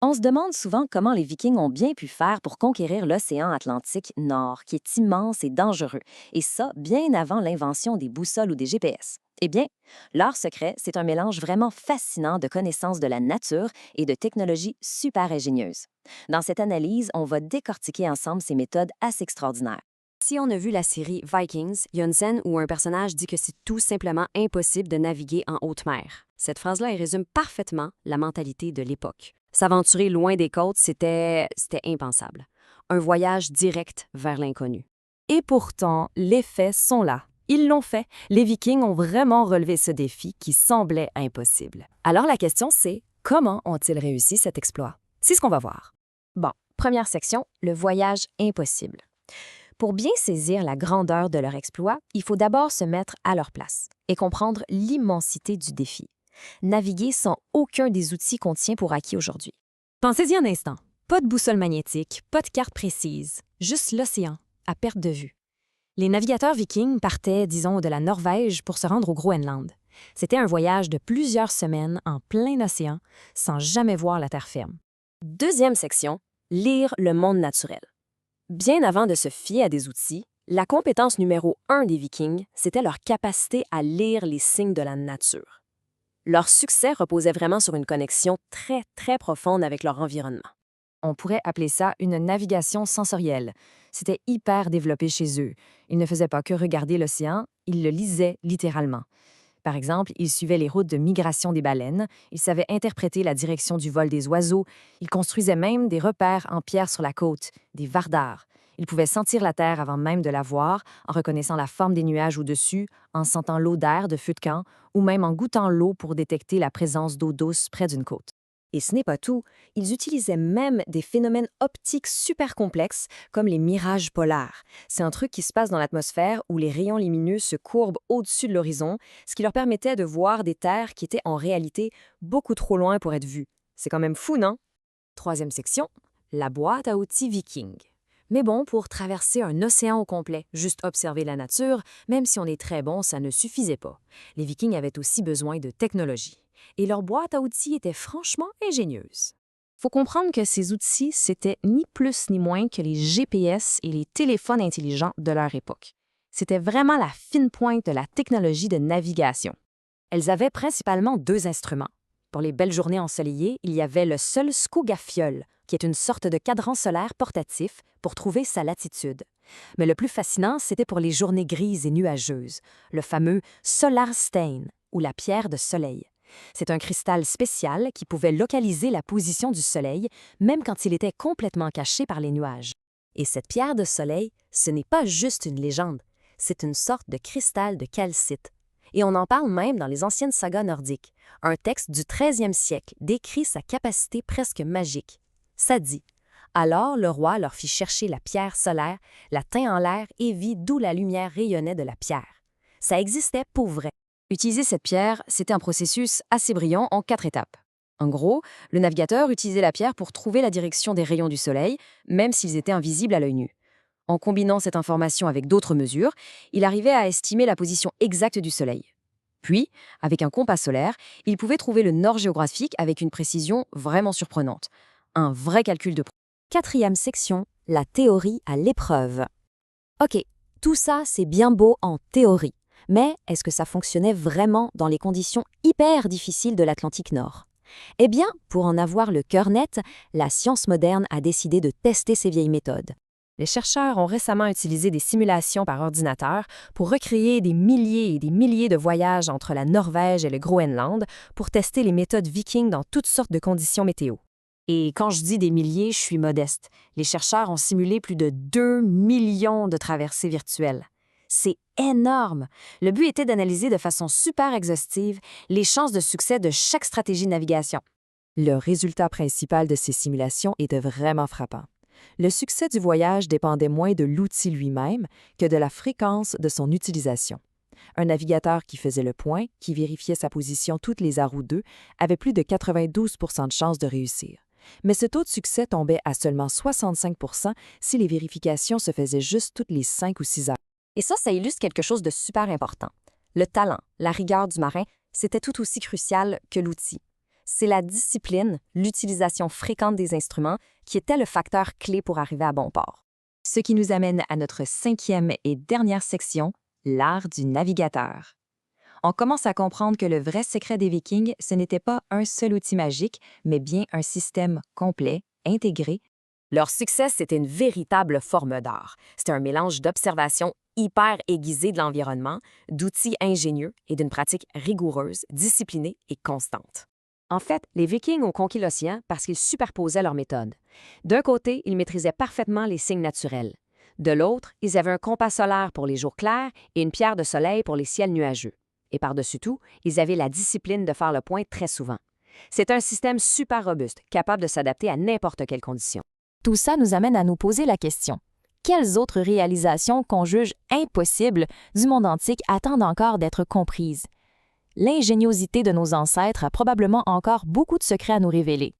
On se demande souvent comment les Vikings ont bien pu faire pour conquérir l'océan Atlantique Nord, qui est immense et dangereux, et ça bien avant l'invention des boussoles ou des GPS. Eh bien, leur secret, c'est un mélange vraiment fascinant de connaissances de la nature et de technologies super ingénieuses. Dans cette analyse, on va décortiquer ensemble ces méthodes assez extraordinaires. Si on a vu la série Vikings, il y a une scène où un personnage dit que c'est tout simplement impossible de naviguer en haute mer. Cette phrase-là, elle résume parfaitement la mentalité de l'époque. S'aventurer loin des côtes, c'était impensable. Un voyage direct vers l'inconnu. Et pourtant, les faits sont là. Ils l'ont fait. Les Vikings ont vraiment relevé ce défi qui semblait impossible. Alors la question c'est, comment ont-ils réussi cet exploit? C'est ce qu'on va voir. Bon, première section, le voyage impossible. Pour bien saisir la grandeur de leur exploit, il faut d'abord se mettre à leur place et comprendre l'immensité du défi. Naviguer sans aucun des outils qu'on tient pour acquis aujourd'hui. Pensez-y un instant. Pas de boussole magnétique, pas de carte précise, juste l'océan, à perte de vue. Les navigateurs vikings partaient, disons, de la Norvège pour se rendre au Groenland. C'était un voyage de plusieurs semaines en plein océan, sans jamais voir la terre ferme. Deuxième section, lire le monde naturel. Bien avant de se fier à des outils, la compétence numéro 1 des Vikings, c'était leur capacité à lire les signes de la nature. Leur succès reposait vraiment sur une connexion très, très profonde avec leur environnement. On pourrait appeler ça une navigation sensorielle. C'était hyper développé chez eux. Ils ne faisaient pas que regarder l'océan, ils le lisaient littéralement. Par exemple, ils suivaient les routes de migration des baleines, ils savaient interpréter la direction du vol des oiseaux, ils construisaient même des repères en pierre sur la côte, des vardars. Ils pouvaient sentir la terre avant même de la voir, en reconnaissant la forme des nuages au-dessus, en sentant l'odeur de feu de camp, ou même en goûtant l'eau pour détecter la présence d'eau douce près d'une côte. Et ce n'est pas tout, ils utilisaient même des phénomènes optiques super complexes comme les mirages polaires. C'est un truc qui se passe dans l'atmosphère où les rayons lumineux se courbent au-dessus de l'horizon, ce qui leur permettait de voir des terres qui étaient en réalité beaucoup trop loin pour être vues. C'est quand même fou, non? Troisième section, la boîte à outils viking. Mais bon, pour traverser un océan au complet, juste observer la nature, même si on est très bon, ça ne suffisait pas. Les Vikings avaient aussi besoin de technologie. Et leur boîte à outils était franchement ingénieuse. Faut comprendre que ces outils, c'était ni plus ni moins que les GPS et les téléphones intelligents de leur époque. C'était vraiment la fine pointe de la technologie de navigation. Elles avaient principalement deux instruments. Pour les belles journées ensoleillées, il y avait le seul skougafiol, qui est une sorte de cadran solaire portatif pour trouver sa latitude. Mais le plus fascinant, c'était pour les journées grises et nuageuses, le fameux Solarstein, ou la pierre de soleil. C'est un cristal spécial qui pouvait localiser la position du soleil, même quand il était complètement caché par les nuages. Et cette pierre de soleil, ce n'est pas juste une légende, c'est une sorte de cristal de calcite. Et on en parle même dans les anciennes sagas nordiques. Un texte du 13e siècle décrit sa capacité presque magique. Ça dit « Alors le roi leur fit chercher la pierre solaire, la tint en l'air et vit d'où la lumière rayonnait de la pierre. » Ça existait pour vrai. Utiliser cette pierre, c'était un processus assez brillant en 4 étapes. En gros, le navigateur utilisait la pierre pour trouver la direction des rayons du soleil, même s'ils étaient invisibles à l'œil nu. En combinant cette information avec d'autres mesures, il arrivait à estimer la position exacte du soleil. Puis, avec un compas solaire, il pouvait trouver le nord géographique avec une précision vraiment surprenante. Un vrai calcul de... Quatrième section, la théorie à l'épreuve. OK, tout ça, c'est bien beau en théorie. Mais est-ce que ça fonctionnait vraiment dans les conditions hyper difficiles de l'Atlantique Nord? Eh bien, pour en avoir le cœur net, la science moderne a décidé de tester ces vieilles méthodes. Les chercheurs ont récemment utilisé des simulations par ordinateur pour recréer des milliers et des milliers de voyages entre la Norvège et le Groenland pour tester les méthodes vikings dans toutes sortes de conditions météo. Et quand je dis des milliers, je suis modeste. Les chercheurs ont simulé plus de 2 millions de traversées virtuelles. C'est énorme! Le but était d'analyser de façon super exhaustive les chances de succès de chaque stratégie de navigation. Le résultat principal de ces simulations était vraiment frappant. Le succès du voyage dépendait moins de l'outil lui-même que de la fréquence de son utilisation. Un navigateur qui faisait le point, qui vérifiait sa position toutes les heures ou deux, avait plus de 92 % de chances de réussir. Mais ce taux de succès tombait à seulement 65 % si les vérifications se faisaient juste toutes les 5 ou 6 heures. Et ça illustre quelque chose de super important. Le talent, la rigueur du marin, c'était tout aussi crucial que l'outil. C'est la discipline, l'utilisation fréquente des instruments, qui était le facteur clé pour arriver à bon port. Ce qui nous amène à notre 5e et dernière section, l'art du navigateur. On commence à comprendre que le vrai secret des Vikings, ce n'était pas un seul outil magique, mais bien un système complet, intégré. Leur succès, c'était une véritable forme d'art. C'était un mélange d'observations hyper aiguisées de l'environnement, d'outils ingénieux et d'une pratique rigoureuse, disciplinée et constante. En fait, les Vikings ont conquis l'océan parce qu'ils superposaient leurs méthodes. D'un côté, ils maîtrisaient parfaitement les signes naturels. De l'autre, ils avaient un compas solaire pour les jours clairs et une pierre de soleil pour les ciels nuageux. Et par-dessus tout, ils avaient la discipline de faire le point très souvent. C'est un système super robuste, capable de s'adapter à n'importe quelle condition. Tout ça nous amène à nous poser la question. Quelles autres réalisations qu'on juge impossibles du monde antique attendent encore d'être comprises? L'ingéniosité de nos ancêtres a probablement encore beaucoup de secrets à nous révéler.